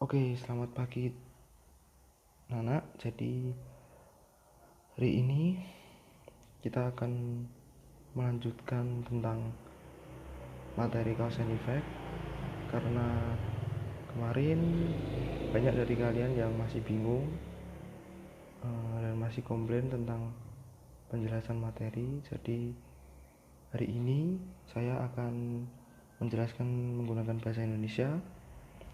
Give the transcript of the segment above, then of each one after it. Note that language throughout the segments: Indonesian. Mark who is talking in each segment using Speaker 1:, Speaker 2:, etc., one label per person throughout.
Speaker 1: Oke, selamat pagi Nana. Jadi hari ini kita akan melanjutkan tentang materi cause and effect, karena kemarin banyak dari kalian yang masih bingung dan masih komplain tentang penjelasan materi. Jadi hari ini saya akan menjelaskan menggunakan bahasa Indonesia.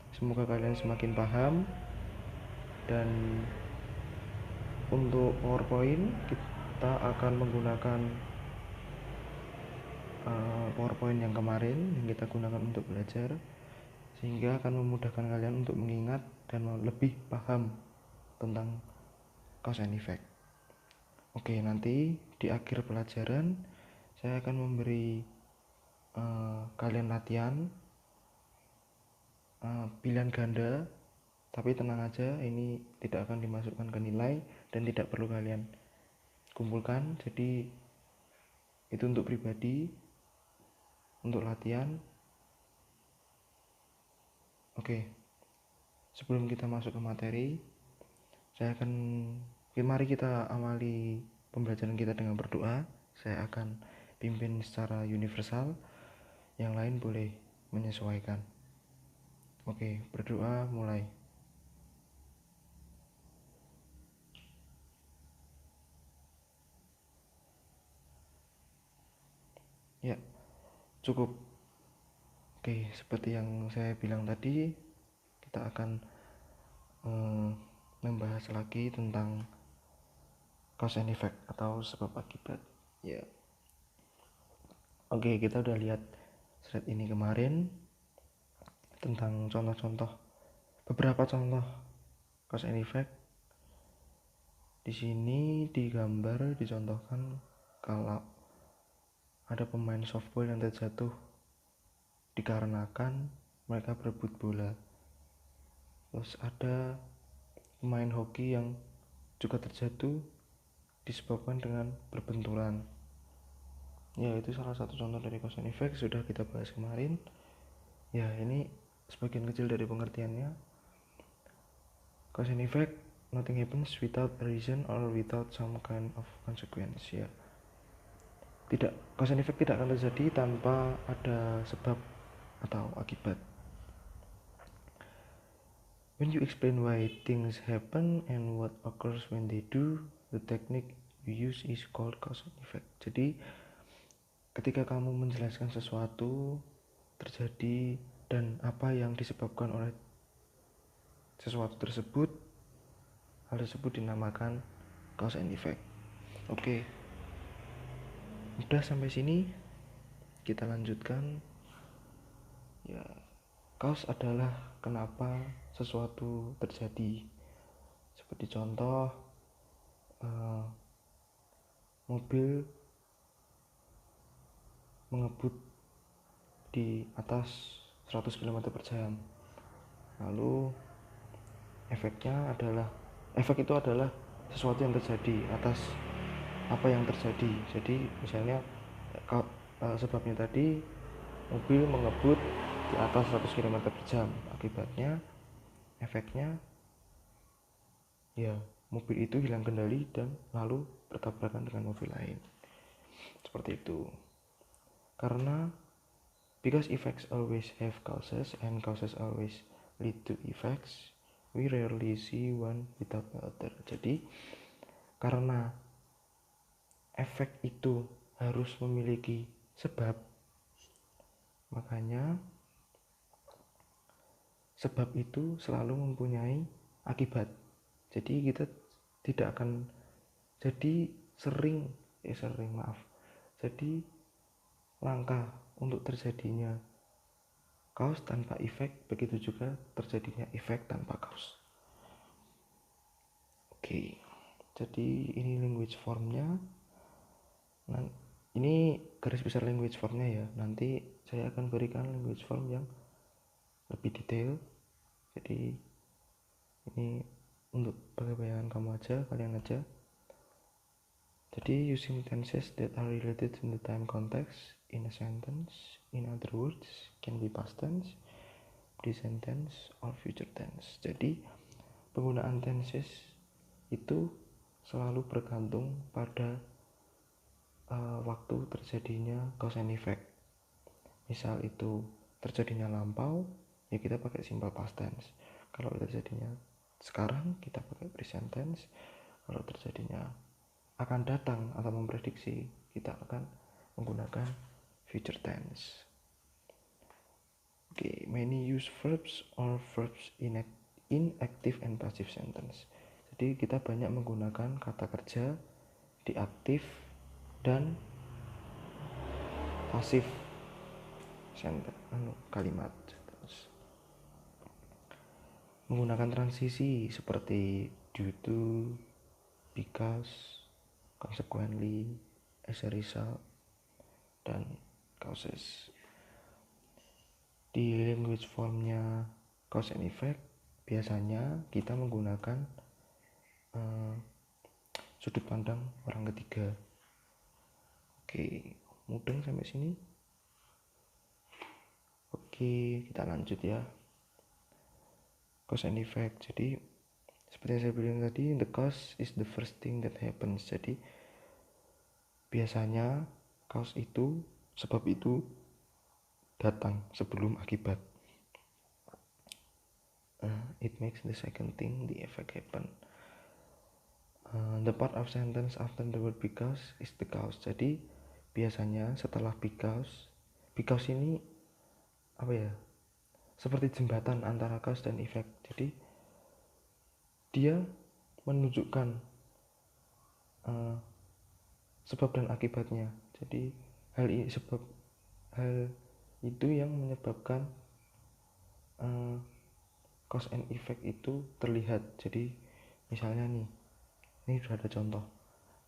Speaker 1: Semoga kalian semakin paham. Dan untuk PowerPoint kita akan menggunakan PowerPoint yang kemarin yang kita gunakan untuk belajar, sehingga akan memudahkan kalian untuk mengingat dan lebih paham tentang cause and effect. Oke, nanti di akhir pelajaran saya akan memberi kalian latihan pilihan ganda, tapi tenang aja, ini tidak akan dimasukkan ke nilai dan tidak perlu kalian kumpulkan. Jadi itu untuk pribadi, untuk latihan. Oke, sebelum kita masuk ke materi, mari kita awali pembelajaran kita dengan berdoa. Saya akan pimpin secara universal, yang lain boleh menyesuaikan. Oke, berdoa mulai. Ya, cukup. Oke, seperti yang saya bilang tadi, kita akan membahas lagi tentang cause and effect atau sebab akibat. Ya. Oke, kita udah lihat slide ini kemarin tentang beberapa contoh cause and effect. Di sini dicontohkan kalau ada pemain softball yang terjatuh dikarenakan mereka berebut bola. Terus ada pemain hoki yang juga terjatuh disebabkan dengan berbenturan. Ya, itu salah satu contoh dari cause and effect, sudah kita bahas kemarin. Ya, ini sebagian kecil dari pengertiannya. Cause and effect, nothing happens without a reason or without some kind of consequence. Ya, cause and effect tidak akan terjadi tanpa ada sebab atau akibat. When you explain why things happen and what occurs when they do, the technique you use is called cause and effect. Jadi ketika kamu menjelaskan sesuatu terjadi dan apa yang disebabkan oleh sesuatu tersebut, hal tersebut dinamakan cause and effect. Oke, udah sampai sini, kita lanjutkan. Ya, cause adalah kenapa sesuatu terjadi. Seperti contoh, mobil mengebut di atas 100 km per jam. Lalu efek itu adalah sesuatu yang terjadi atas apa yang terjadi. Jadi misalnya sebabnya tadi mobil mengebut di atas 100 km per jam, akibatnya efeknya ya mobil itu hilang kendali dan lalu bertabrakan dengan mobil lain. Seperti itu. Karena because effects always have causes and causes always lead to effects, we rarely see one without the other. Jadi karena efek itu harus memiliki sebab, makanya sebab itu selalu mempunyai akibat. Jadi kita tidak akan jadi langkah untuk terjadinya cause tanpa efek, begitu juga terjadinya efek tanpa cause. Oke, jadi ini language formnya. Nah, ini garis besar language formnya ya. Nanti saya akan berikan language form yang lebih detail. Jadi ini untuk bayangan kamu aja, kalian aja. Jadi using tenses that are related in the time context in a sentence, in other words, can be past tense, present tense or future tense. Jadi penggunaan tenses itu selalu bergantung pada waktu terjadinya cause and effect. Misal itu terjadinya lampau, ya kita pakai simple past tense. Kalau terjadinya sekarang, kita pakai present tense. Kalau terjadinya akan datang atau memprediksi, kita akan menggunakan future tense. Oke, many use verbs or verbs in active and passive sentence. Jadi kita banyak menggunakan kata kerja di aktif dan pasif kalimat. Menggunakan transisi seperti due to, because, consequently, as a result, dan causes. Di language formnya cause and effect, biasanya kita menggunakan sudut pandang orang ketiga. Oke, mudeng sampai sini. Oke, kita lanjut ya. Cause and effect. Jadi seperti yang saya bilang tadi, the cause is the first thing that happens. Jadi biasanya cause itu, sebab itu datang sebelum akibat. It makes the second thing, the effect, happen. The part of sentence after the word because is the cause. Jadi biasanya setelah because ini apa ya? Seperti jembatan antara cause dan effect. Jadi dia menunjukkan sebab dan akibatnya. Jadi hal itu yang menyebabkan cause and effect itu terlihat. Jadi misalnya nih, ini sudah ada contoh.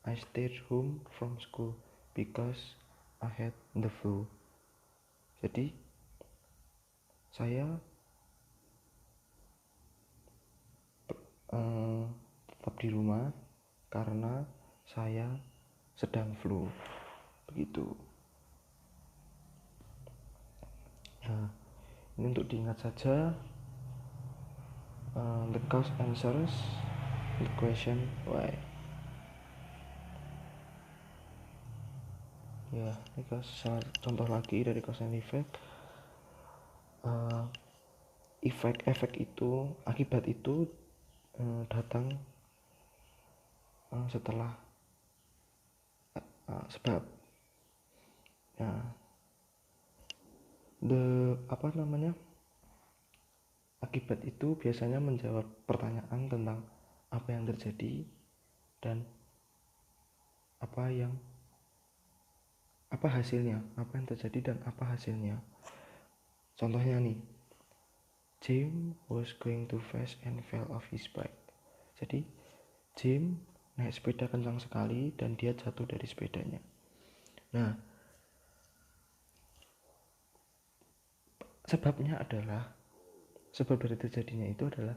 Speaker 1: I stayed home from school because I had the flu. Jadi saya tetap di rumah karena saya sedang flu. Begitu. Nah, ini untuk diingat saja. The cause answers the question why. Ya, ini contoh lagi dari cause and effect. Efek itu, akibat itu datang setelah sebab. Nah, akibat itu biasanya menjawab pertanyaan tentang apa yang terjadi dan apa hasilnya, apa yang terjadi dan apa hasilnya. Contohnya nih, Jim was going too fast and fell off his bike. Jadi Jim naik sepeda kencang sekali dan dia jatuh dari sepedanya. Nah, sebab dari terjadinya itu adalah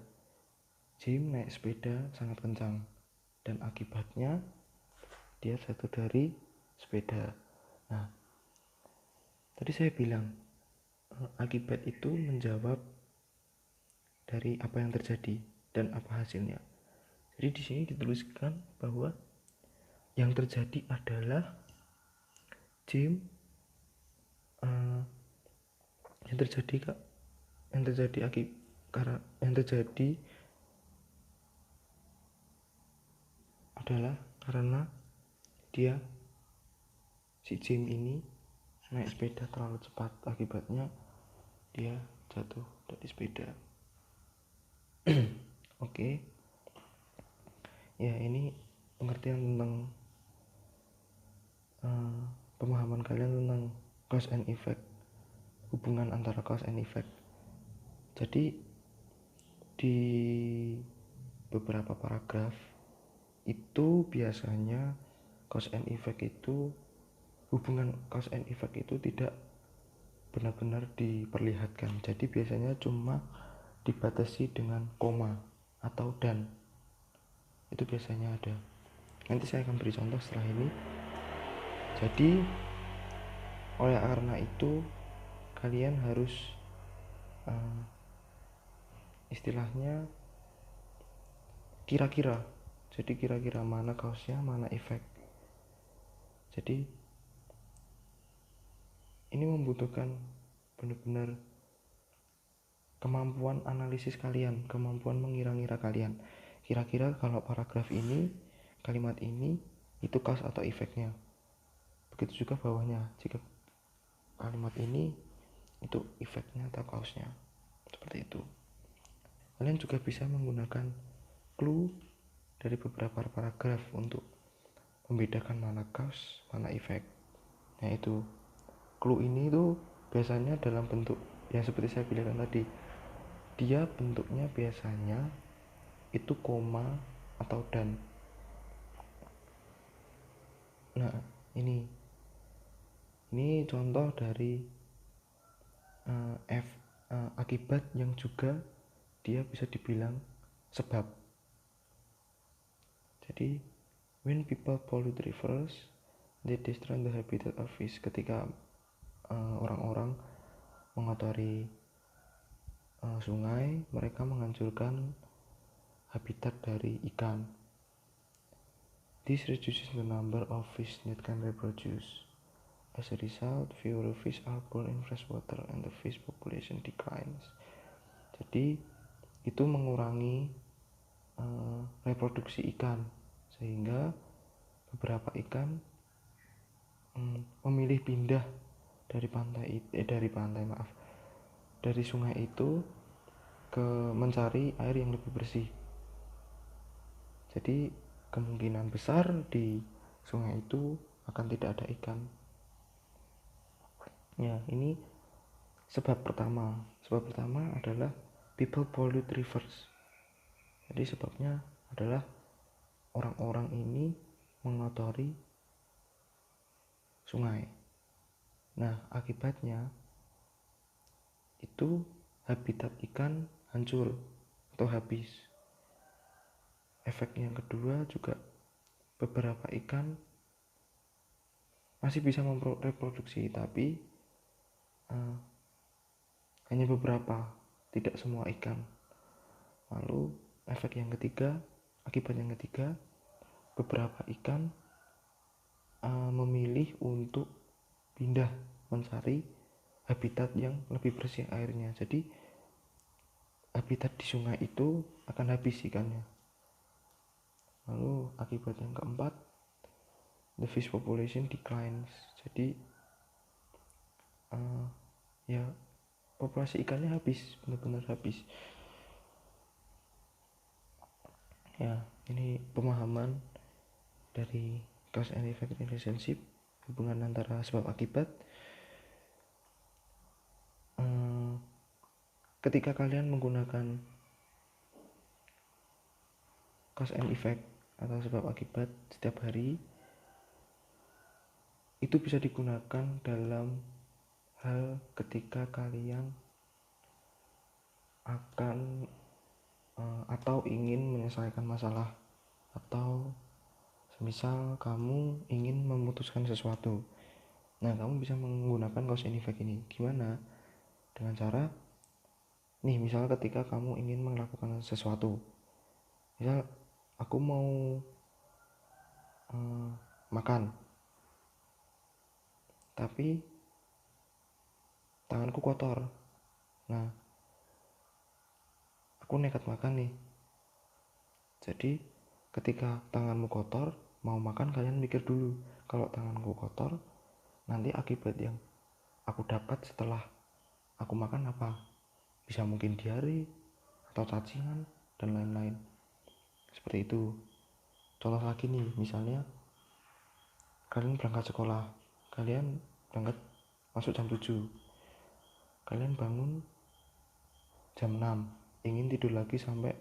Speaker 1: Jim naik sepeda sangat kencang dan akibatnya dia jatuh dari sepeda. Nah, tadi saya bilang akibat itu menjawab dari apa yang terjadi dan apa hasilnya. Jadi di sini dituliskan bahwa yang terjadi adalah Jim yang terjadi adalah karena si Jim ini naik sepeda terlalu cepat, akibatnya dia jatuh dari sepeda. Oke. Ya, ini pengertian tentang pemahaman kalian tentang cause and effect, hubungan antara cause and effect. Jadi di beberapa paragraf itu biasanya hubungan cause and effect itu tidak benar-benar diperlihatkan. Jadi biasanya cuma dibatasi dengan koma atau dan. Itu biasanya ada. Nanti saya akan beri contoh setelah ini. Jadi oleh karena itu kalian harus istilahnya kira-kira. Jadi kira-kira mana cause-nya, mana efek. Jadi ini membutuhkan benar-benar kemampuan analisis kalian, kemampuan mengira-ngira kalian. Kira-kira kalau paragraf ini, kalimat ini, itu cause atau efeknya. Begitu juga bawahnya, jika kalimat ini, itu efeknya atau cause-nya. Seperti itu. Kalian juga bisa menggunakan clue dari beberapa paragraf untuk membedakan mana cause, mana efek. Nah itu, clue ini tuh biasanya dalam bentuk yang seperti saya bilang tadi, dia bentuknya biasanya itu koma atau dan. Nah ini contoh dari akibat yang juga dia bisa dibilang sebab. Jadi when people pollute rivers, they destroy the habitat of fish. Ketika orang-orang mengotori sungai, mereka menghancurkan habitat dari ikan. This reduces the number of fish that can reproduce. As a result, fewer fish are born in freshwater and the fish population declines. Jadi itu mengurangi reproduksi ikan, sehingga beberapa ikan memilih pindah dari sungai itu ke mencari air yang lebih bersih. Jadi kemungkinan besar di sungai itu akan tidak ada ikan. Ya, ini sebab pertama. Sebab pertama adalah people pollute rivers. Jadi sebabnya adalah orang-orang ini mengotori sungai. Nah, akibatnya itu habitat ikan hancur atau habis. Efek yang kedua juga beberapa ikan masih bisa mereproduksi, tapi hanya beberapa, tidak semua ikan. Lalu efek yang ketiga, akibat yang ketiga, beberapa ikan memilih untuk pindah mencari habitat yang lebih bersih airnya. Jadi habitat di sungai itu akan habis ikannya. Lalu akibat yang keempat, the fish population declines. Jadi ya populasi ikannya habis, benar-benar habis. Ya, ini pemahaman dari cause and effect relationship, hubungan antara sebab akibat. Ketika kalian menggunakan cause and effect atau sebab akibat setiap hari, itu bisa digunakan dalam hal ketika kalian akan atau ingin menyelesaikan masalah, atau semisal kamu ingin memutuskan sesuatu. Nah, kamu bisa menggunakan cause and effect ini. Gimana? Dengan cara nih, misal ketika kamu ingin melakukan sesuatu, misal aku mau makan, tapi tanganku kotor. Nah, aku nekat makan nih. Jadi ketika tanganmu kotor, mau makan, kalian mikir dulu, kalau tanganku kotor, nanti akibat yang aku dapat setelah aku makan apa? Bisa mungkin diare atau cacingan dan lain-lain. Seperti itu. Contoh lagi nih, misalnya kalian berangkat sekolah, kalian berangkat masuk jam 7, kalian bangun jam 6, ingin tidur lagi sampai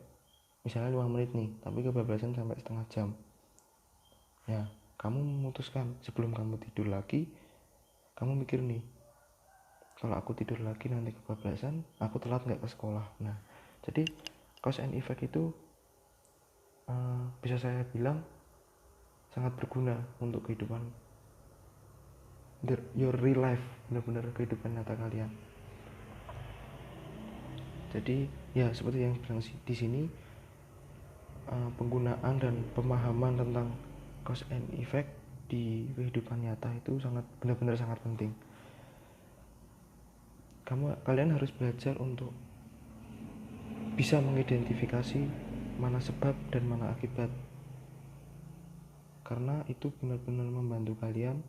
Speaker 1: misalnya 5 menit nih, tapi kebablasan sampai setengah jam. Ya, kamu memutuskan sebelum kamu tidur lagi, kamu mikir nih, kalau aku tidur lagi nanti kebablasan, aku telat nggak ke sekolah. Nah, jadi cause and effect itu bisa saya bilang sangat berguna untuk kehidupan your real life, benar-benar kehidupan nyata kalian. Jadi Ya seperti yang bilang di sini, penggunaan dan pemahaman tentang cause and effect di kehidupan nyata itu benar-benar sangat penting. Kalian harus belajar untuk bisa mengidentifikasi mana sebab dan mana akibat, karena itu benar-benar membantu kalian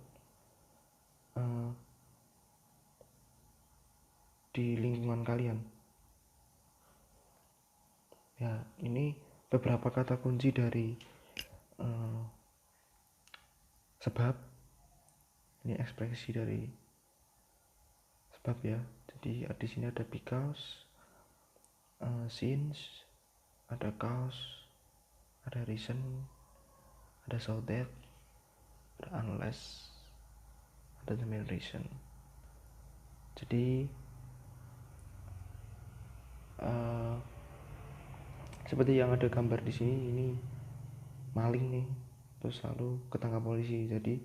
Speaker 1: di lingkungan kalian. Ya, ini beberapa kata kunci dari sebab. Ini ekspresi dari sebab ya. Jadi di sini ada because, since, ada cause, ada reason, ada so that, ada unless, ada the main reason. Jadi seperti yang ada gambar di sini, ini maling nih, terus lalu ketangkap polisi. Jadi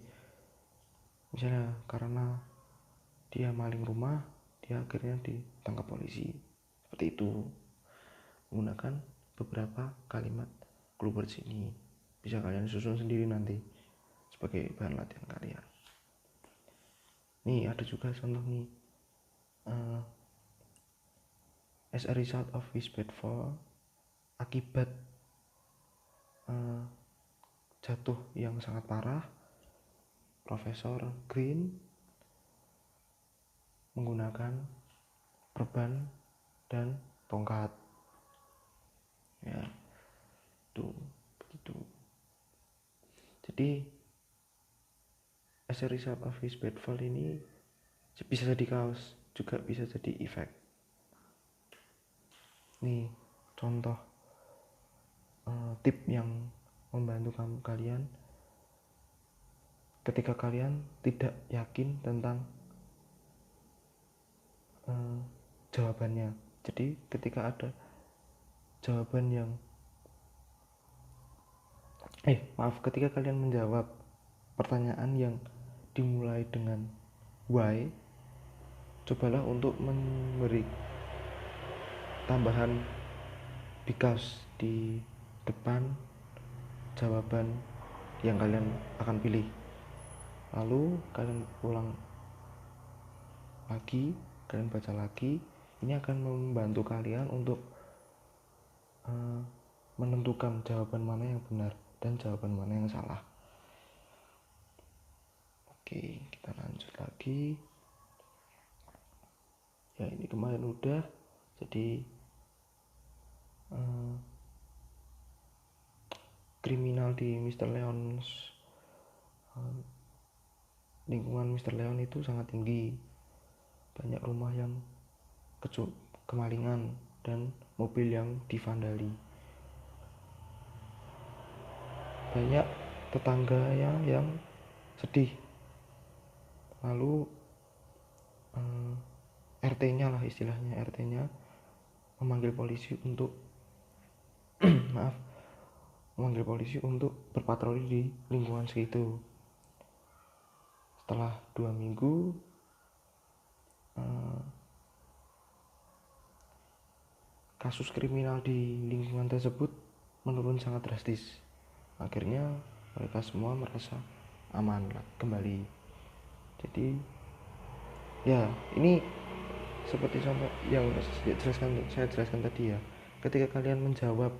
Speaker 1: misalnya karena dia maling rumah, dia akhirnya ditangkap polisi. Seperti itu, menggunakan beberapa kalimat clue words ini. Bisa kalian susun sendiri nanti sebagai bahan latihan kalian. Nih ada juga contoh nih, as a result of his bad fall, akibat jatuh yang sangat parah, Profesor Green menggunakan perban dan tongkat. Ya, tuh begitu. Jadi as a result of his bad fall ini bisa jadi cause, juga bisa jadi effect. Nih contoh tip yang membantu kalian ketika kalian tidak yakin tentang jawabannya. Jadi ketika ada jawaban yang ketika kalian menjawab pertanyaan yang dimulai dengan why, cobalah untuk memberi tambahan because di depan jawaban yang kalian akan pilih. Lalu kalian ulang lagi, kalian baca lagi. Ini akan membantu kalian untuk menentukan jawaban mana yang benar dan jawaban mana yang salah. Oke, kita lanjut lagi. Ya, ini kemarin udah. Jadi kriminal di Mr. Leon's lingkungan Mr. Leon itu sangat tinggi. Banyak rumah yang kemalingan dan mobil yang divandali. Banyak tetangga yang sedih. Lalu RT-nya lah istilahnya, RT-nya memanggil polisi untuk memanggil polisi untuk berpatroli di lingkungan segitu. Setelah 2 minggu kasus kriminal di lingkungan tersebut menurun sangat drastis. Akhirnya mereka semua merasa aman kembali. Jadi ya, ini seperti contoh yang saya jelaskan tadi ya. Ketika kalian menjawab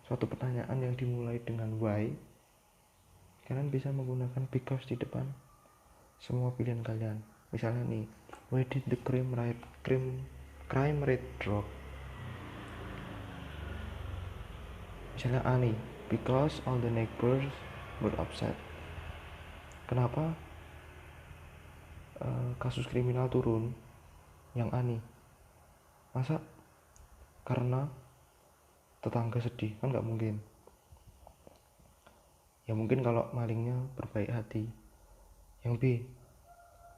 Speaker 1: suatu pertanyaan yang dimulai dengan why, kalian bisa menggunakan because di depan semua pilihan kalian. Misalnya nih, why did the crime rate drop? Misalnya A nih, because all the neighbors were upset. Kenapa kasus kriminal turun? Yang A nih, masa karena tetangga sedih? Kan nggak mungkin. Ya mungkin kalau malingnya berbaik hati. Yang B,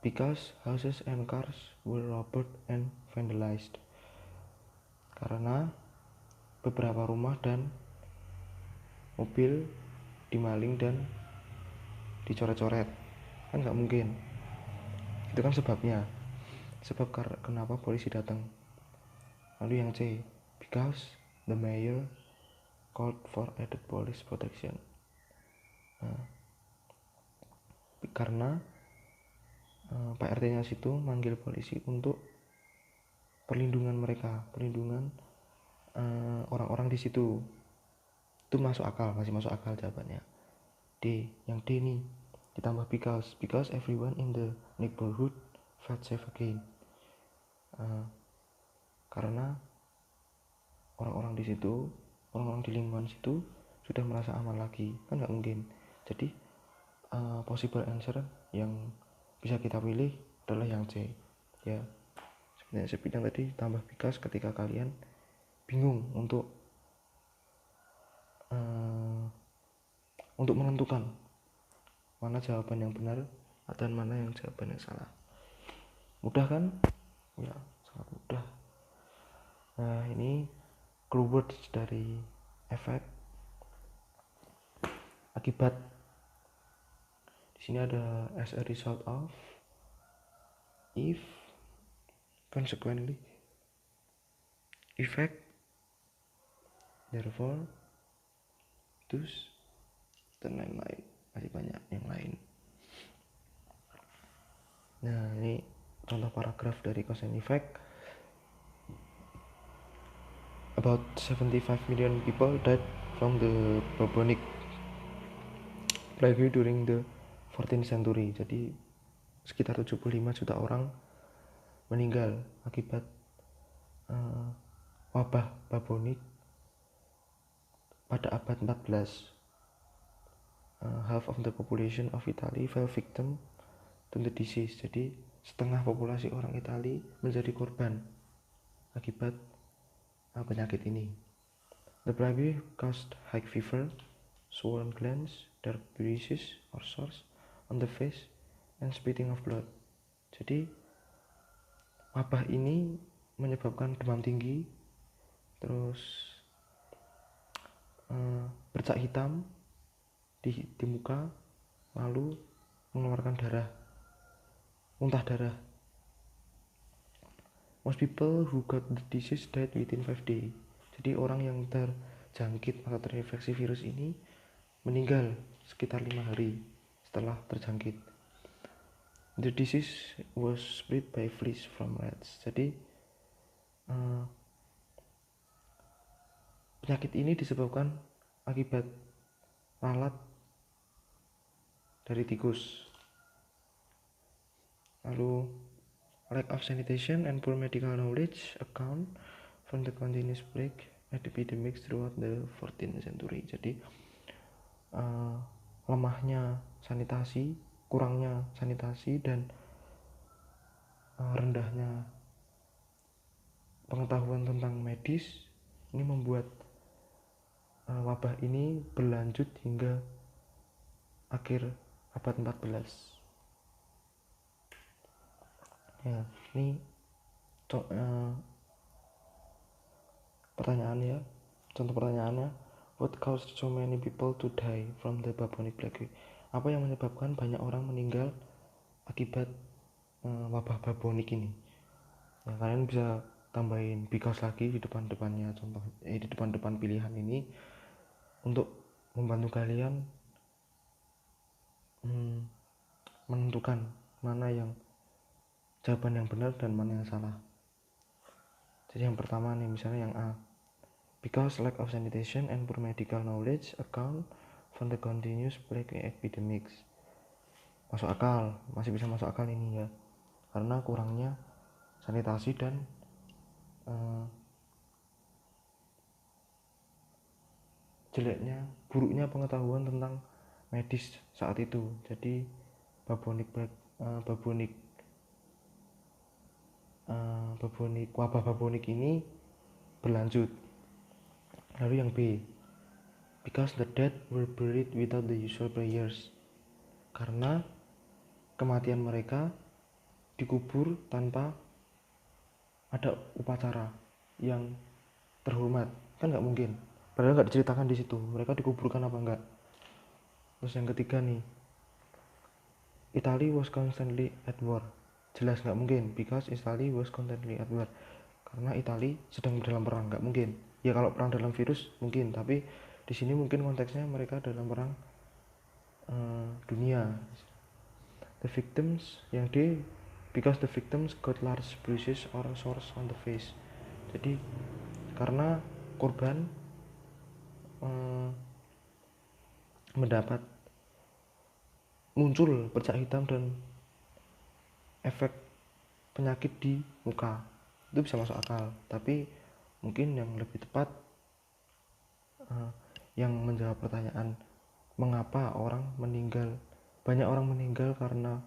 Speaker 1: because houses and cars were robbed and vandalized. Karena beberapa rumah dan mobil dimaling dan dicoret-coret. Kan nggak mungkin. Itu kan sebabnya. Sebab kenapa polisi datang. Lalu yang C, because the mayor called for added police protection. Karena Pak RT-nya situ manggil polisi untuk perlindungan mereka, perlindungan orang-orang di situ. Itu masih masuk akal jawabannya. D, yang D nih ditambah because everyone in the neighborhood felt safe again. Karena orang-orang di situ, orang-orang di lingkungan situ sudah merasa aman lagi, kan nggak mungkin. Jadi possible answer yang bisa kita pilih adalah yang C, ya. Seperti yang saya bilang tadi, tambah because ketika kalian bingung untuk menentukan mana jawaban yang benar dan mana yang jawaban yang salah. Mudah kan? Ya, sangat mudah. Nah, ini clue words dari efek akibat. Di sini ada as a result of, if, consequently, effect, therefore, thus, dan lain-lain. Masih banyak yang lain. Nah, ini contoh paragraf dari cause and effect. About 75 million people died from the bubonic plague during the 14th century. Jadi sekitar 75 juta orang meninggal akibat wabah bubonic pada abad 14. Half of the population of Italy fell victim to the disease. Jadi setengah populasi orang Italia menjadi korban akibat penyakit ini. The plague caused high fever, swollen glands, dark bruises or sores on the face, and spitting of blood. Jadi wabah ini menyebabkan demam tinggi, terus bercak hitam di muka, lalu mengeluarkan darah, muntah darah. Most people who got the disease died within 5 days. Jadi orang yang terjangkit atau terinfeksi virus ini meninggal sekitar 5 hari setelah terjangkit. The disease was spread by fleas from rats. Jadi penyakit ini disebabkan akibat lalat dari tikus. Lalu lack of sanitation and poor medical knowledge account for the continuous plague epidemics throughout the 14th century. Jadi lemahnya sanitasi, kurangnya sanitasi, dan rendahnya pengetahuan tentang medis ini membuat wabah ini berlanjut hingga akhir abad 14. Ya, ini pertanyaannya, contoh pertanyaannya, what caused so many people to die from the bubonic plague? Apa yang menyebabkan banyak orang meninggal akibat wabah bubonic ini? Ya, kalian bisa tambahin because lagi di depan-depannya, contoh di depan-depan pilihan ini untuk membantu kalian menentukan mana yang jawaban yang benar dan mana yang salah. Jadi yang pertama nih, misalnya yang A, because lack of sanitation and poor medical knowledge account for the continuous plague epidemics. Masuk akal, masih bisa masuk akal ini ya, karena kurangnya sanitasi dan buruknya pengetahuan tentang medis saat itu. Jadi wabah bubonic ini berlanjut. Lalu yang B, because the dead were buried without the usual prayers. Karena kematian mereka dikubur tanpa ada upacara yang terhormat, kan nggak mungkin. Padahal nggak diceritakan di situ mereka dikuburkan apa enggak. Terus yang ketiga nih, Italy was constantly at war. Jelas nggak mungkin, because Italy was constantly at war. karena Italia sedang dalam perang. Nggak mungkin ya, kalau perang dalam virus mungkin, tapi di sini mungkin konteksnya mereka dalam perang dunia. The victims because the victims got large bruises or sores on the face. Jadi karena korban mendapat muncul bercak hitam dan efek penyakit di muka, itu bisa masuk akal. Tapi mungkin yang lebih tepat yang menjawab pertanyaan mengapa banyak orang meninggal karena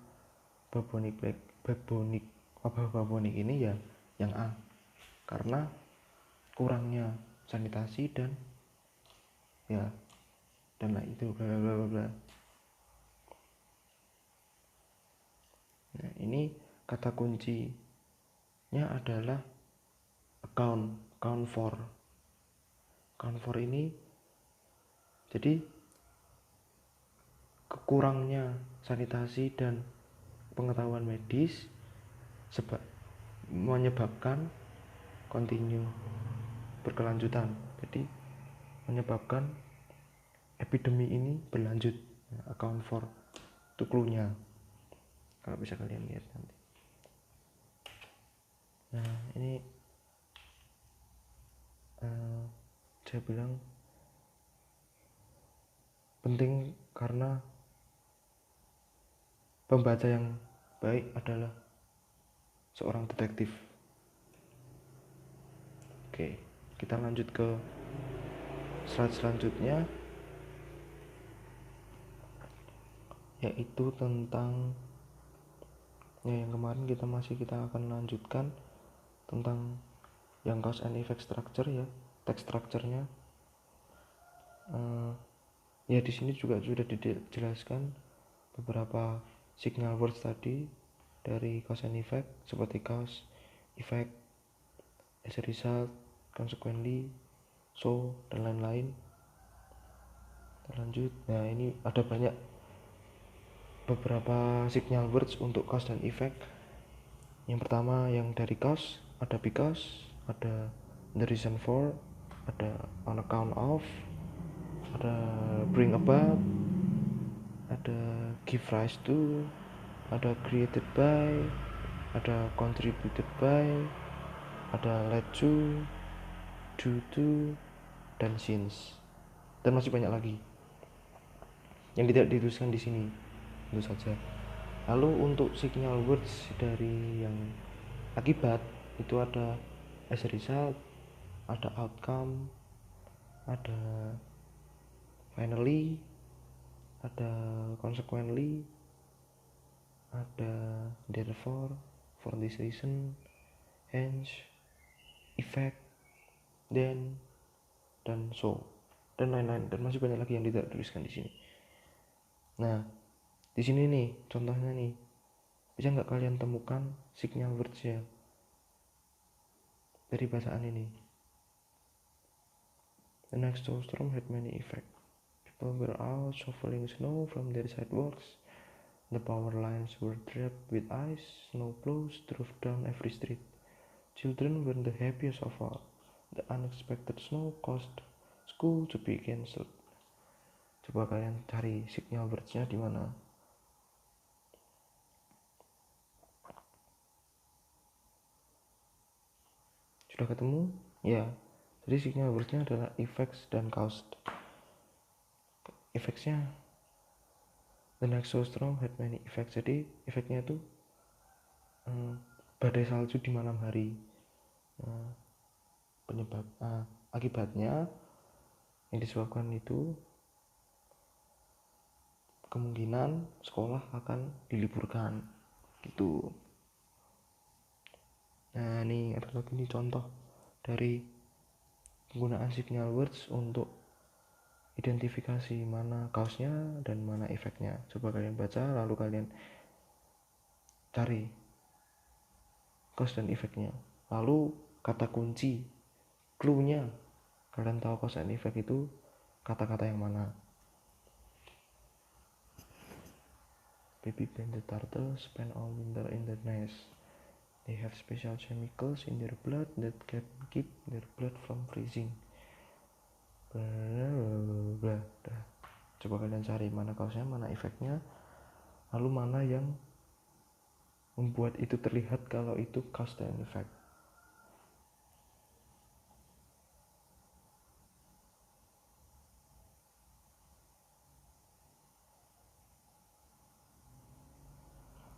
Speaker 1: wabah bubonic ini ya yang A, karena kurangnya sanitasi dan itu bla bla bla bla. Nah, ini kata kuncinya adalah account for ini. Jadi kekurangnya sanitasi dan pengetahuan medis menyebabkan berkelanjutan. Jadi menyebabkan epidemi ini berlanjut. Account for itu clue-nya, kalau bisa kalian lihat nanti. Nah, ini saya bilang penting karena pembaca yang baik adalah seorang detektif. Oke, kita lanjut ke slide selanjutnya, yaitu tentang yang kemarin kita akan lanjutkan tentang yang cause and effect structure ya, text structure-nya. Ya di sini juga sudah dijelaskan beberapa signal words tadi dari cause and effect, seperti cause, effect, as a result, consequently, so, dan lain-lain. Kita lanjut. Nah, ini ada beberapa signal words untuk cause dan effect. Yang pertama yang dari cause ada because, ada the reason for, ada on account of, ada bring about, ada give rise to, ada created by, ada contributed by, ada led to, due to, dan since, dan masih banyak lagi yang tidak dituliskan di sini tentu saja. Lalu untuk signal words dari yang akibat itu ada as a result, ada outcome, ada finally, ada consequently, ada therefore, for this reason, hence, effect, then, dan so, dan lain-lain, dan masih banyak lagi yang tidak dituliskan di sini. Nah, di sini nih contohnya nih, bisa nggak kalian temukan signal words ya dari bacaan ini? The next snowstorm had many effects. People were out shoveling snow from their sidewalks. The power lines were draped with ice. Snow plows drove down every street. Children were the happiest of all. The unexpected snow caused school to be cancelled. Coba kalian cari signal words-nya di mana? Sudah ketemu? Ya. Jadi signal words-nya adalah effects dan caused. Effects-nya, the next snowstorm had many effects. Jadi efeknya itu badai salju di malam hari. Akibatnya yang disebabkan itu kemungkinan sekolah akan diliburkan gitu. Nah, ini ada lagi nih contoh dari penggunaan signal words untuk identifikasi mana cause-nya dan mana efeknya. Coba kalian baca lalu kalian cari cause dan efeknya. Lalu kata kunci, clue-nya, kalian tahu cause and effect itu kata-kata yang mana. Baby painted turtle spent all winter in the nest. They have special chemicals in their blood that can keep their blood from freezing. Bla bla bla. Coba kalian cari mana kausnya, mana efeknya, lalu mana yang membuat itu terlihat kalau itu cause and effect.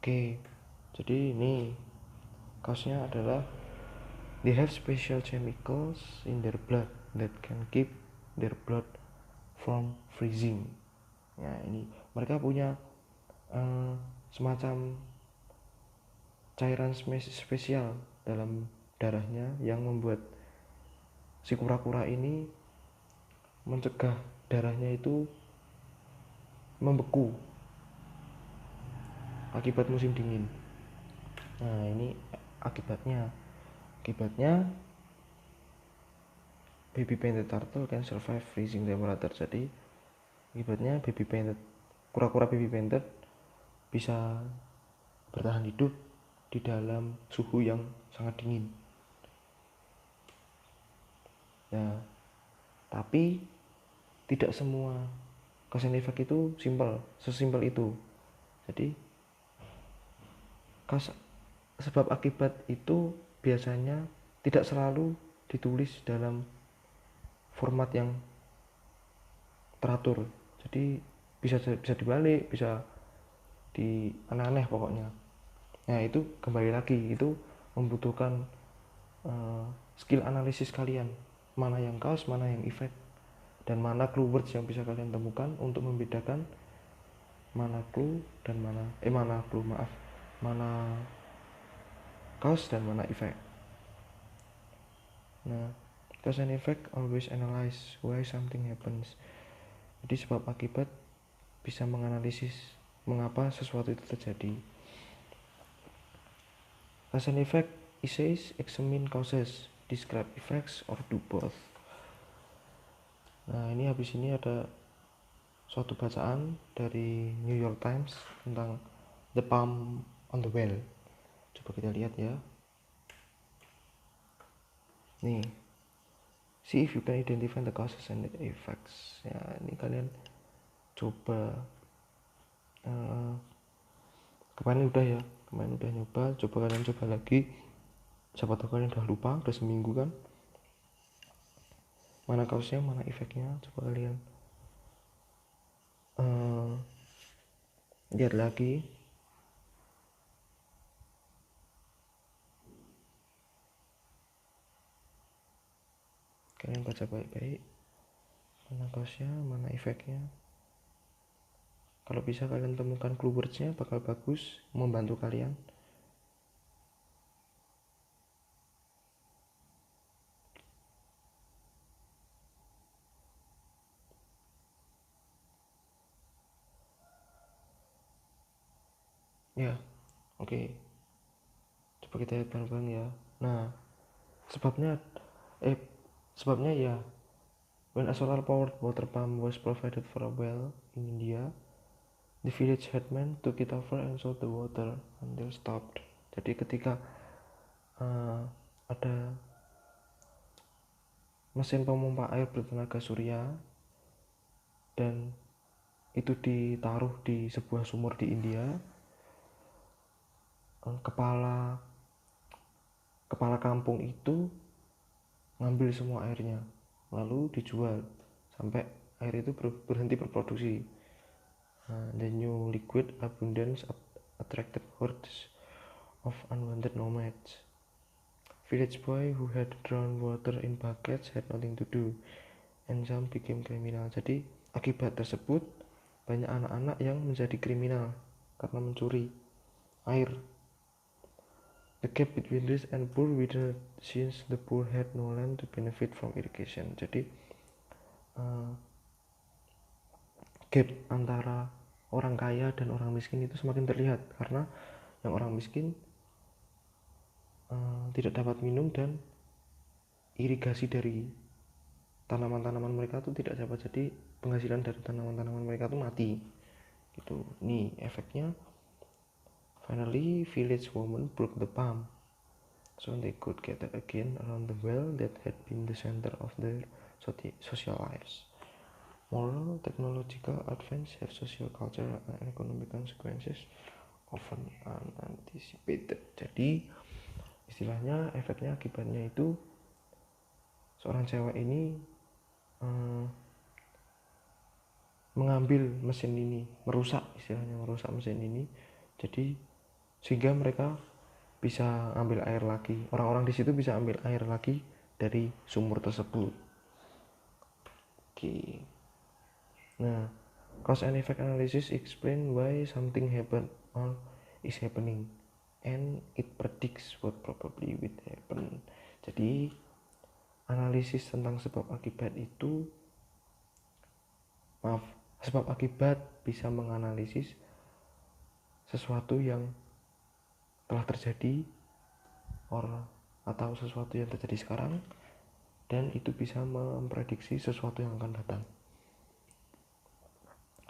Speaker 1: Oke, jadi ini cause-nya adalah they have special chemicals in their blood that can keep their blood from freezing. Ya, ini mereka punya semacam cairan spesial dalam darahnya yang membuat si kura-kura ini mencegah darahnya itu membeku akibat musim dingin. Nah, ini akibatnya baby painted turtle can survive freezing temperature. Jadi akibatnya kura-kura baby painted bisa bertahan hidup di dalam suhu yang sangat dingin. Nah, tapi tidak semua cause and effect itu sesimpel itu. Jadi sebab akibat itu biasanya tidak selalu ditulis dalam format yang teratur. Jadi bisa dibalik, bisa di aneh-aneh pokoknya. Nah, itu kembali lagi, itu membutuhkan skill analisis kalian, mana yang cause, mana yang effect, dan mana clue words yang bisa kalian temukan untuk membedakan mana cause dan mana effect. Nah, cause and effect always analyze why something happens. Jadi sebab akibat bisa menganalisis mengapa sesuatu itu terjadi. Cause and effect essays examine causes, describe effects, or do both. Nah, ini habis ini ada suatu bacaan dari New York Times tentang the palm on the whale. Coba kita lihat ya. Nih, see if you can identify the causes and the effects. Ya, ini kalian coba kemarin udah nyoba, coba kalian coba lagi. Siapa tahu kalian udah lupa, udah seminggu kan. Mana causenya, mana efeknya, coba kalian lihat lagi. Kalian baca baik-baik mana causenya, mana efeknya. Kalau bisa kalian temukan clue words-nya bakal bagus, membantu kalian. Ya, oke. Coba kita lihat bareng-bareng ya. Nah, sebabnya ya, when a solar powered water pump was provided for a well in India, the village headman took it over and sold the water until stopped. Jadi ketika ada mesin pemompa air bertenaga surya dan itu ditaruh di sebuah sumur di India, kepala kampung itu ngambil semua airnya lalu dijual sampai air itu berhenti berproduksi. The new liquid abundance attracted hordes of unwanted nomads. Village boy who had drawn water in buckets had nothing to do, and some became criminal. Jadi akibat tersebut banyak anak-anak yang menjadi kriminal karena mencuri air. The gap between rich and poor widened since the poor had no land to benefit from irrigation. Jadi gap antara orang kaya dan orang miskin itu semakin terlihat karena yang orang miskin tidak dapat minum dan irigasi dari tanaman-tanaman mereka itu tidak dapat, jadi penghasilan dari tanaman-tanaman mereka itu mati gitu. Nih efeknya, finally village woman broke the pump so they could gather again around the well that had been the center of their social lives. Moral technological advance have social, cultural, and economic consequences often unanticipated. Jadi istilahnya efeknya akibatnya itu seorang cewek ini mengambil mesin ini, merusak mesin ini, jadi sehingga mereka bisa ambil air lagi, orang-orang di situ bisa ambil air lagi dari sumur tersebut. Oke. Nah, cause and effect analysis explain why something happen or is happening and it predicts what probably will happen. Jadi analisis tentang sebab akibat bisa menganalisis sesuatu yang telah terjadi atau sesuatu yang terjadi sekarang, dan itu bisa memprediksi sesuatu yang akan datang.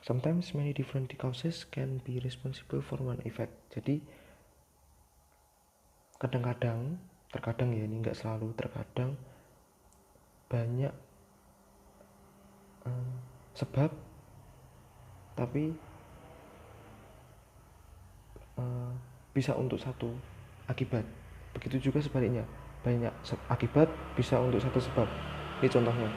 Speaker 1: Sometimes many different causes can be responsible for one effect. Jadi terkadang ya, ini enggak selalu, terkadang banyak sebab tapi bisa untuk satu akibat. Begitu juga sebaliknya, banyak akibat bisa untuk satu sebab. Ini contohnya.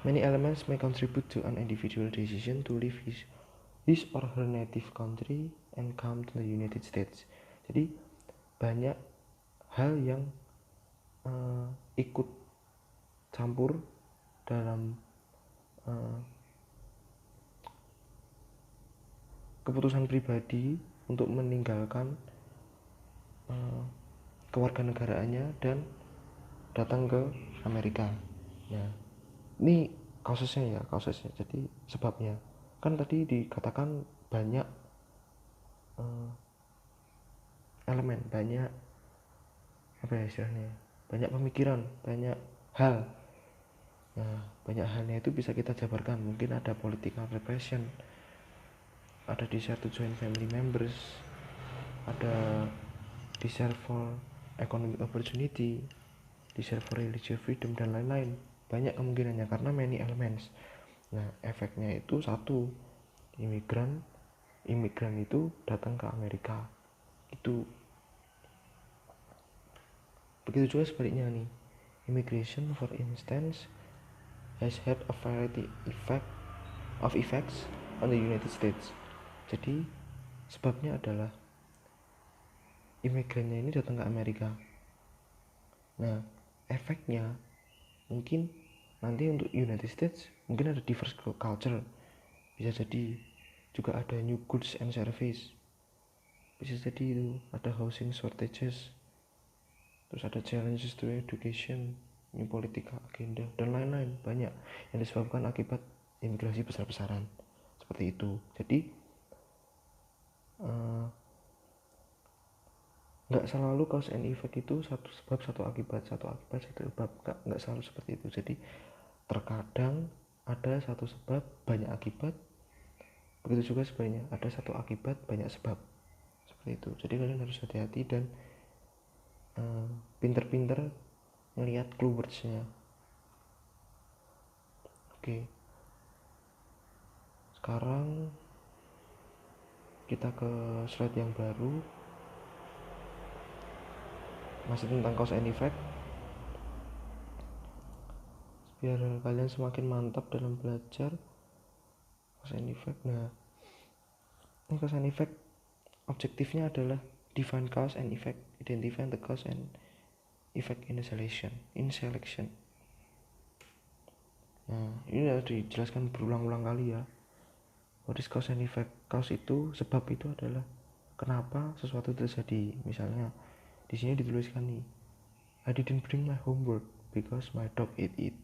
Speaker 1: Many elements may contribute to an individual decision to leave his or her native country and come to the United States. Jadi banyak hal yang ikut campur dalam keputusan pribadi untuk meninggalkan kewarganegaraannya dan datang ke Amerika. Nah, ini kasusnya. Jadi sebabnya kan tadi dikatakan banyak elemen, banyak banyak pemikiran, banyak hal. Nah, banyak halnya itu bisa kita jabarkan. Mungkin ada political repression, ada desire to join family members, ada desire for economic opportunity, desire for religious freedom, dan lain-lain. Banyak kemungkinannya karena many elements. Nah, efeknya itu satu, imigran itu datang ke Amerika. Itu begitu juga sebaliknya nih. Immigration, for instance, has had a variety of effects on the United States. Jadi sebabnya adalah imigrannya ini datang ke Amerika. Nah, efeknya mungkin nanti untuk United States mungkin ada diverse culture, bisa jadi juga ada new goods and service, bisa jadi itu ada housing shortages, terus ada challenges to education, new political agenda, dan lain-lain. Banyak yang disebabkan akibat imigrasi besar-besaran seperti itu. Jadi nggak selalu cause and effect itu satu sebab satu akibat, satu sebab, nggak selalu seperti itu. Jadi terkadang ada satu sebab banyak akibat, begitu juga sebaliknya, ada satu akibat banyak sebab, seperti itu. Jadi kalian harus hati-hati dan pinter-pinter melihat keywordsnya. Oke, sekarang kita ke slide yang baru, masih tentang cause and effect, biar kalian semakin mantap dalam belajar cause and effect. Nah, ini cause and effect objektifnya adalah define cause and effect, identify the cause and effect in selection. Nah, ini sudah dijelaskan berulang-ulang kali ya. What is cause and effect? Cause itu, sebab itu adalah kenapa sesuatu terjadi. Misalnya di sini dituliskan nih, I didn't bring my homework because my dog ate it.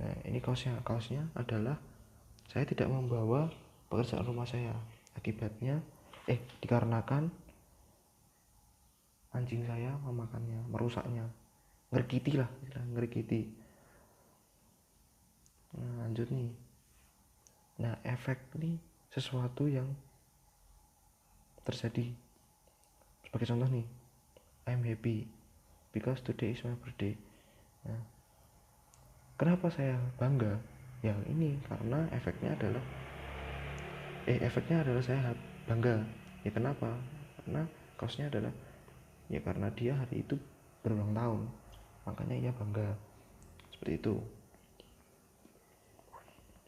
Speaker 1: Nah, ini cause-nya adalah saya tidak membawa pekerjaan rumah saya. Akibatnya dikarenakan anjing saya memakannya, merusaknya, ngergiti. Nah, lanjut nih. Nah, efek nih sesuatu yang terjadi. Sebagai contoh nih, I'm happy because today is my birthday. Nah, kenapa saya bangga? Yang ini karena efeknya adalah saya bangga. Ya kenapa? Karena kaosnya adalah ya karena dia hari itu berulang tahun, makanya ia bangga. Seperti itu.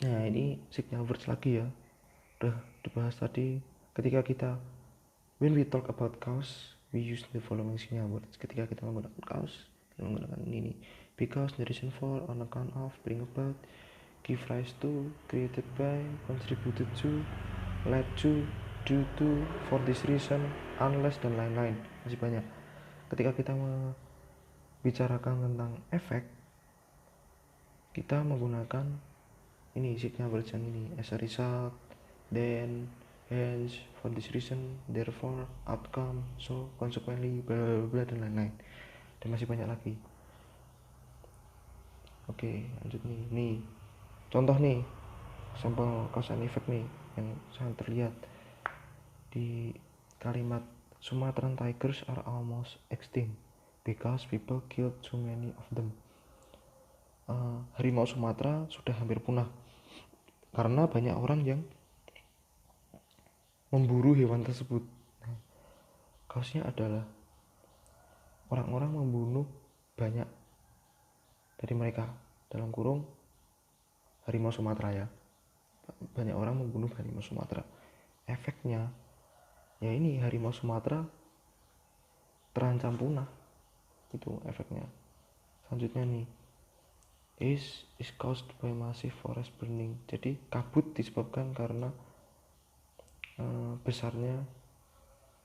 Speaker 1: Nah, ini signal words lagi ya. Udah dibahas tadi. Ketika kita when we talk about kaos, we use the following signal words. Ketika kita menggunakan kaos, kita menggunakan ini nih. Because, the reason for, on account of, bring about, give rise to, created by, contributed to, led to, due to, for this reason, unless, dan lain-lain. Masih banyak. Ketika kita membicarakan tentang efek, kita menggunakan ini signal words yang ini. As a result, then, hence, for this reason, therefore, outcome, so, consequently, bla bla bla, dan lain-lain. Dan masih banyak lagi. Oke, lanjut nih contoh nih, sampel cause and effect nih yang sangat terlihat di kalimat Sumatran tigers are almost extinct because people killed too many of them. Harimau Sumatera sudah hampir punah karena banyak orang yang memburu hewan tersebut. Kaosnya adalah orang-orang membunuh banyak dari mereka, dalam kurung harimau Sumatera ya, banyak orang membunuh harimau Sumatera. Efeknya ya ini harimau Sumatera terancam punah, itu efeknya. Selanjutnya nih, is caused by massive forest burning. Jadi kabut disebabkan karena besarnya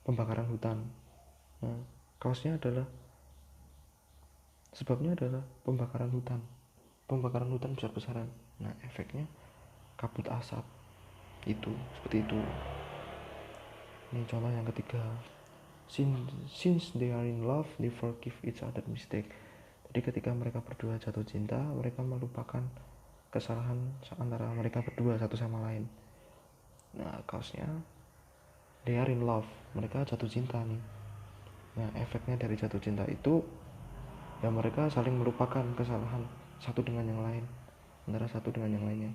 Speaker 1: pembakaran hutan. Nah, kaosnya adalah sebabnya adalah pembakaran hutan besar-besaran. Nah, efeknya kabut asap, itu seperti itu. Ini contoh yang ketiga. Since they are in love, they forgive each other mistake. Jadi ketika mereka berdua jatuh cinta, mereka melupakan kesalahan antara mereka berdua satu sama lain. Nah, kaosnya they are in love, mereka jatuh cinta nih. Nah, efeknya dari jatuh cinta itu ya mereka saling melupakan kesalahan satu dengan yang lain, antara satu dengan yang lainnya.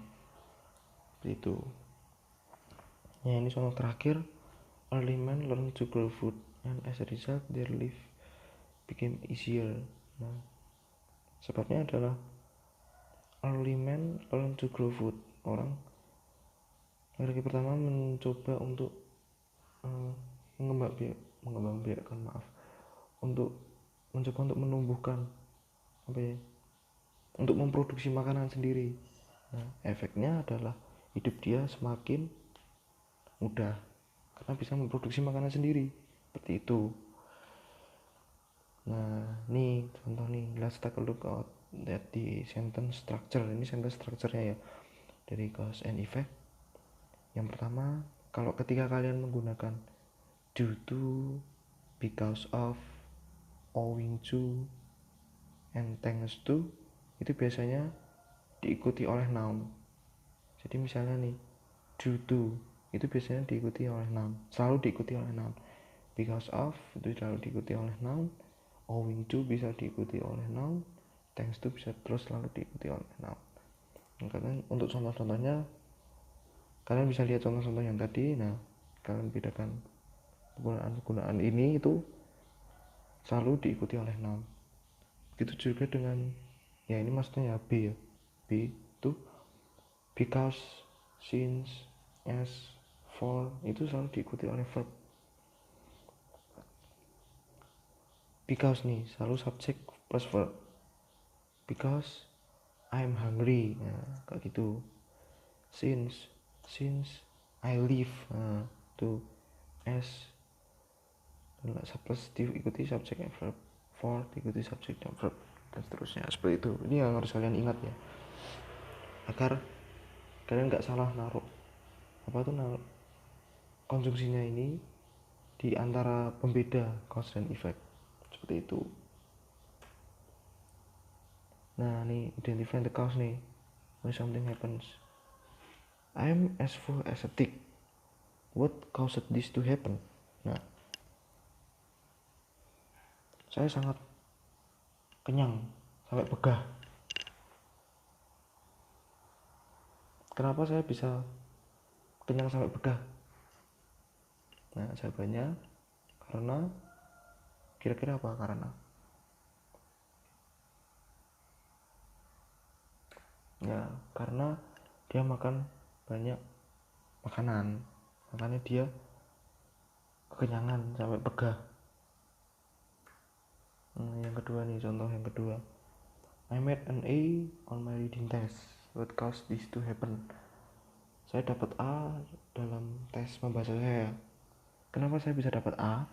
Speaker 1: Itu. Ya, ini contoh terakhir. Early men learn to grow food, and as a result their life became easier. Nah, sebabnya adalah early men learn to grow food. Orang laki pertama mencoba untuk mengembangbiakan untuk mencoba untuk menumbuhkan untuk memproduksi makanan sendiri. Nah, efeknya adalah hidup dia semakin mudah karena bisa memproduksi makanan sendiri, seperti itu. Nah, nih contoh nih, let's take a look at the sentence structure. Ini sentence structure-nya ya dari cause and effect. Yang pertama, kalau ketika kalian menggunakan due to, because of, owing to, and thanks to, itu biasanya diikuti oleh noun. Jadi misalnya nih, due to itu biasanya diikuti oleh noun, selalu diikuti oleh noun. Because of itu selalu diikuti oleh noun. Owing to bisa diikuti oleh noun. Thanks to bisa terus selalu diikuti oleh noun. Karena untuk contoh-contohnya kalian bisa lihat contoh-contoh yang tadi. Nah, kalian bedakan penggunaan ini itu selalu diikuti oleh noun. Begitu juga dengan ya ini maksudnya ya B ya. B itu because, since, as, for itu selalu diikuti oleh verb. Because nih selalu subject plus verb. Because I'm hungry, nah, kayak gitu. Since I live, nah, tuh as plus diikuti subject and verb, for diikuti subject dan verb, dan seterusnya seperti itu. Ini yang harus kalian ingat ya, agar kalian nggak salah naruh konjungsinya ini di antara pembeda cause dan effect, seperti itu. Nah, nih identify the cause nih. When something happens, I'm as full as a tick. What caused this to happen? Nah, saya sangat kenyang sampai begah. Kenapa saya bisa kenyang sampai begah? Nah, jawabannya karena, kira-kira apa karena? Ya, karena dia makan banyak makanan, makanya dia kekenyangan sampai begah. Yang kedua nih, contoh yang kedua. I made an A on my reading test. What caused this to happen? Saya dapat A dalam tes membaca saya. Kenapa saya bisa dapat A?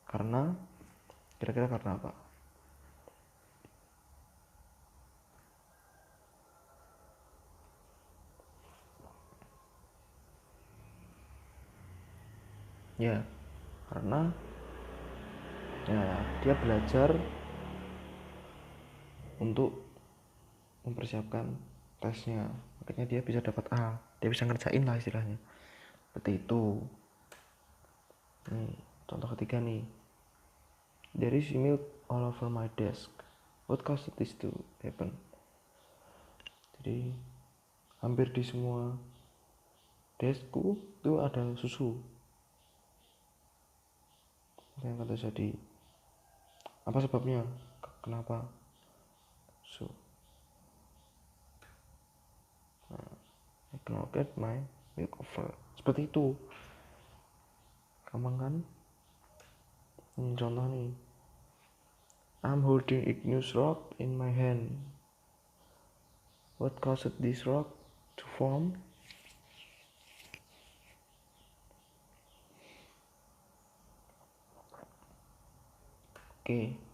Speaker 1: Karena, kira-kira karena apa? Ya, karena dia belajar untuk mempersiapkan tesnya, makanya dia bisa dapat A, dia bisa ngerjain lah istilahnya, seperti itu. Contoh ketiga nih, there is milk all over my desk. What caused this to happen? Jadi hampir di semua deskku itu ada susu. Yang kata jadi, apa sebabnya? Kenapa? I cannot get my milk over. Seperti itu. Gampang kan? Contoh nih, I'm holding igneous rock in my hand. What caused this rock to form?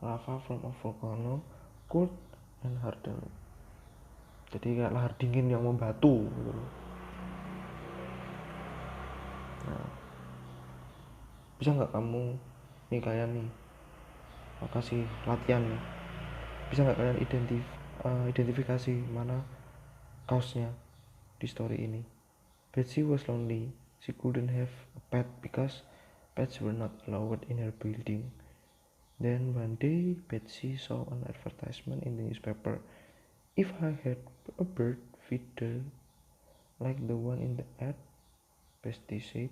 Speaker 1: Lava from a volcano cooled and hardened. Jadi kayak lahar dingin yang membatu gitu loh. Nah, bisa nggak kamu nih, kalian nih, kasih latihan nih, bisa nggak kalian identifikasi mana kausnya di story ini? Betsy was lonely. She couldn't have a pet because pets were not allowed in her building. Then one day, Betsy saw an advertisement in the newspaper. If I had a bird feeder like the one in the ad, Betsy said,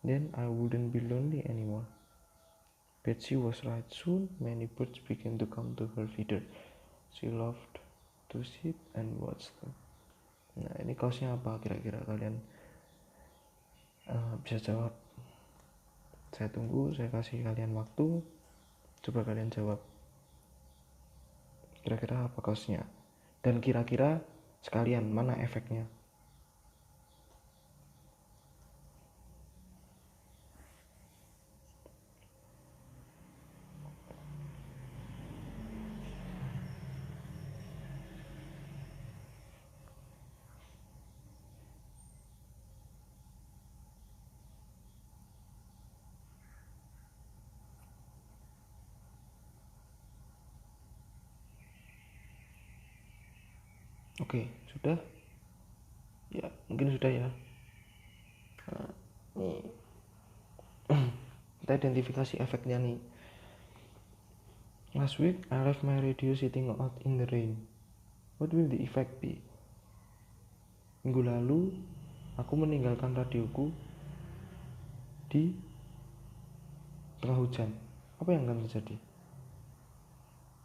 Speaker 1: then I wouldn't be lonely anymore. Betsy was right. Soon, many birds began to come to her feeder. She loved to sit and watch them. Nah, ini kaosnya apa kira-kira kalian bisa jawab? Saya tunggu, saya kasih kalian waktu. Coba kalian jawab. Kira-kira apa kaosnya? Dan kira-kira sekalian mana efeknya? Oke, sudah? Ya, mungkin sudah ya. Nah, nih. Kita identifikasi efeknya nih. Last week, I left my radio sitting out in the rain. What will the effect be? Minggu lalu, aku meninggalkan radioku di tengah hujan. Apa yang akan terjadi?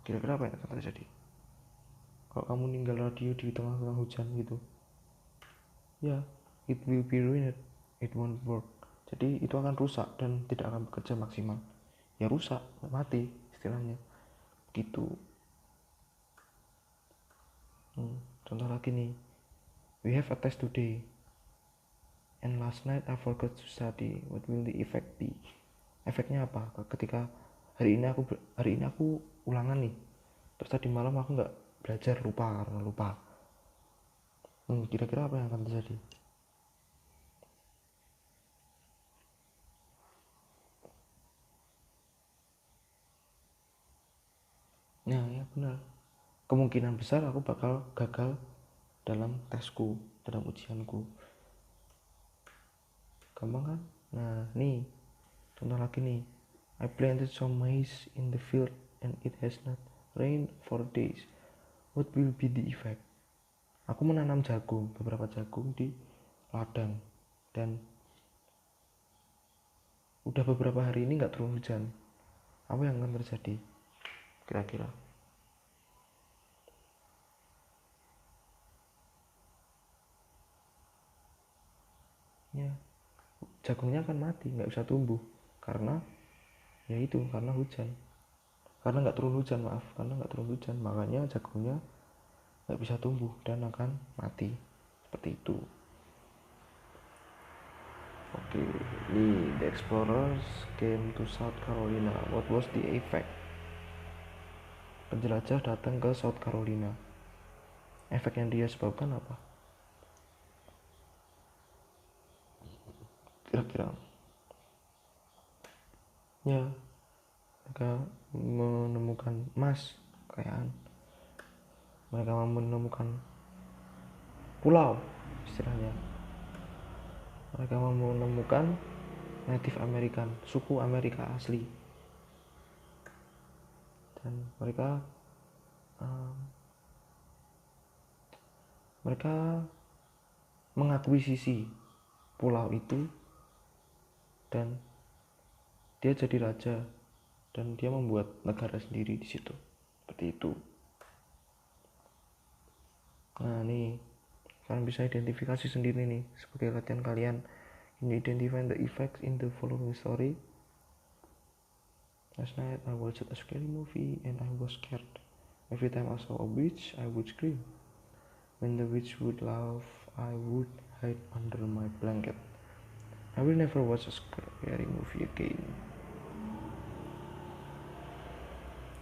Speaker 1: Kira-kira apa yang akan terjadi kalau kamu ninggal radio di tengah-tengah hujan gitu? Ya, it will be ruined. It won't work. Jadi itu akan rusak dan tidak akan bekerja maksimal. Ya rusak, mati istilahnya. Gitu. Contoh lagi nih. We have a test today. And last night I forgot to study. What will the effect be? Efeknya apa? Ketika hari ini aku ulangan nih. Terus tadi malam aku nggak belajar, karena lupa. Kira-kira apa yang akan terjadi? Nah, ya benar. Kemungkinan besar aku bakal gagal dalam tesku, dalam ujianku. Gampang kan? Nah, nih contoh lagi nih. I planted some maize in the field and it has not rained for days. What will be the effect? Aku menanam beberapa jagung di ladang, dan udah beberapa hari ini nggak turun hujan. Apa yang akan terjadi kira-kira? Ya, jagungnya akan mati, nggak bisa tumbuh karena karena hujan. Karena nggak turun hujan, makanya jagungnya nggak bisa tumbuh dan akan mati seperti itu. Oke, the explorers came to South Carolina. What was the effect? Penjelajah datang ke South Carolina. Efek yang dia sebabkan apa? Kira-kira? Ya, mereka menemukan emas, kekayaan. Mereka menemukan pulau, istilahnya. Mereka menemukan Native American, suku Amerika asli. Dan mereka mengakuisisi pulau itu, dan dia jadi raja, dan dia membuat negara sendiri di situ. Seperti itu. Nah, nih kalian bisa identifikasi sendiri nih sebagai latihan kalian. Can you identify the effects in the following story? Last night I watched a scary movie and I was scared. Every time I saw a witch, I would scream. When the witch would laugh, I would hide under my blanket. I will never watch a scary movie again.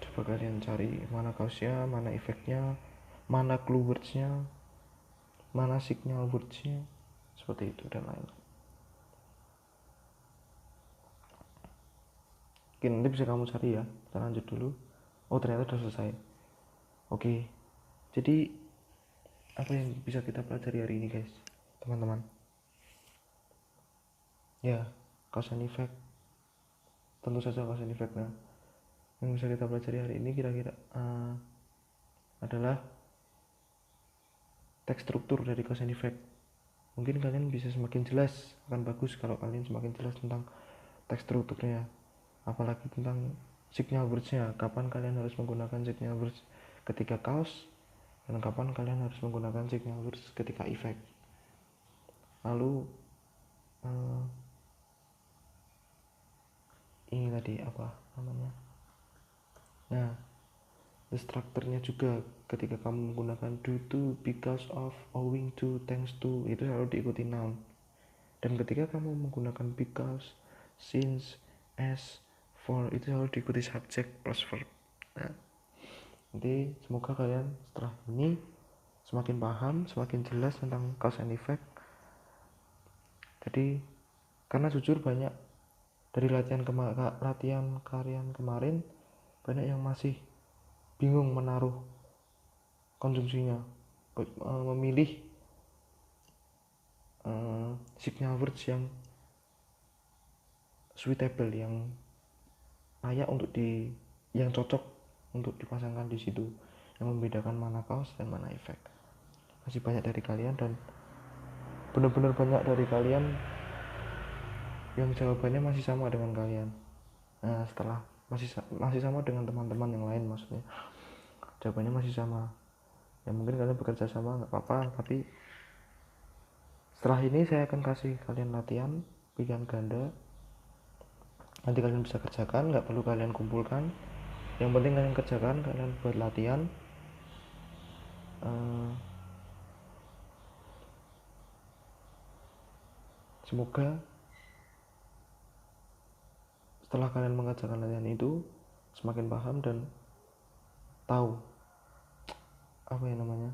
Speaker 1: Coba kalian cari mana kausnya, mana efeknya, mana clue wordsnya, mana signal wordsnya, seperti itu dan lain-lain. Oke, nanti bisa kamu cari ya. Kita lanjut dulu. Oh, ternyata sudah selesai. Oke, jadi apa yang bisa kita pelajari hari ini, guys, teman-teman? Ya, cause and effect. Tentu saja cause and effect. Nah, yang bisa kita pelajari hari ini kira-kira adalah teks struktur dari cause and effect. Mungkin kalian bisa semakin jelas, akan bagus kalau kalian semakin jelas tentang teks strukturnya, apalagi tentang signal words-nya. Kapan kalian harus menggunakan signal words ketika cause, dan kapan kalian harus menggunakan signal words ketika effect. Lalu ini tadi apa namanya? Nah, the strukturnya juga ketika kamu menggunakan due to, because of, owing to, thanks to, itu selalu diikuti noun. Dan ketika kamu menggunakan because, since, as, for, itu selalu diikuti subject plus verb. Nah, nanti semoga kalian setelah ini semakin paham, semakin jelas tentang cause and effect. Jadi karena jujur banyak dari latihan kalian kemarin, banyak yang masih bingung menaruh konsumsinya, memilih signal words yang suitable, yang layak yang cocok untuk dipasangkan di situ, yang membedakan mana cause dan mana effect. Masih banyak dari kalian, dan benar-benar banyak dari kalian yang jawabannya masih sama dengan kalian. Nah, setelah masih sama dengan teman-teman yang lain, maksudnya jawabannya masih sama. Ya mungkin kalian bekerja sama nggak apa-apa, tapi setelah ini saya akan kasih kalian latihan pilihan ganda. Nanti kalian bisa kerjakan, nggak perlu kalian kumpulkan. Yang penting kalian kerjakan, kalian buat latihan. Semoga setelah kalian mengerjakan latihan itu semakin paham dan tahu apa yang namanya,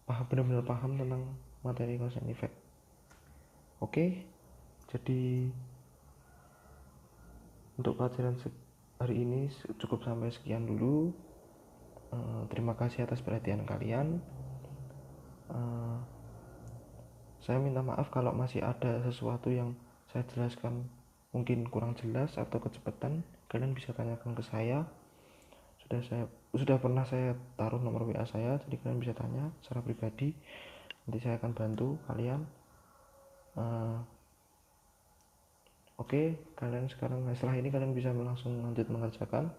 Speaker 1: benar-benar paham tentang materi cause and effect. Oke, jadi untuk pelajaran hari ini cukup sampai sekian dulu. Terima kasih atas perhatian kalian. Saya minta maaf kalau masih ada sesuatu yang saya jelaskan mungkin kurang jelas atau kecepatan, kalian bisa tanyakan ke saya. Sudah pernah saya taruh nomor WA saya, jadi kalian bisa tanya secara pribadi, nanti saya akan bantu kalian. Oke, kalian sekarang setelah ini kalian bisa langsung lanjut mengerjakan.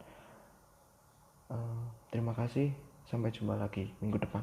Speaker 1: Terima kasih, sampai jumpa lagi minggu depan.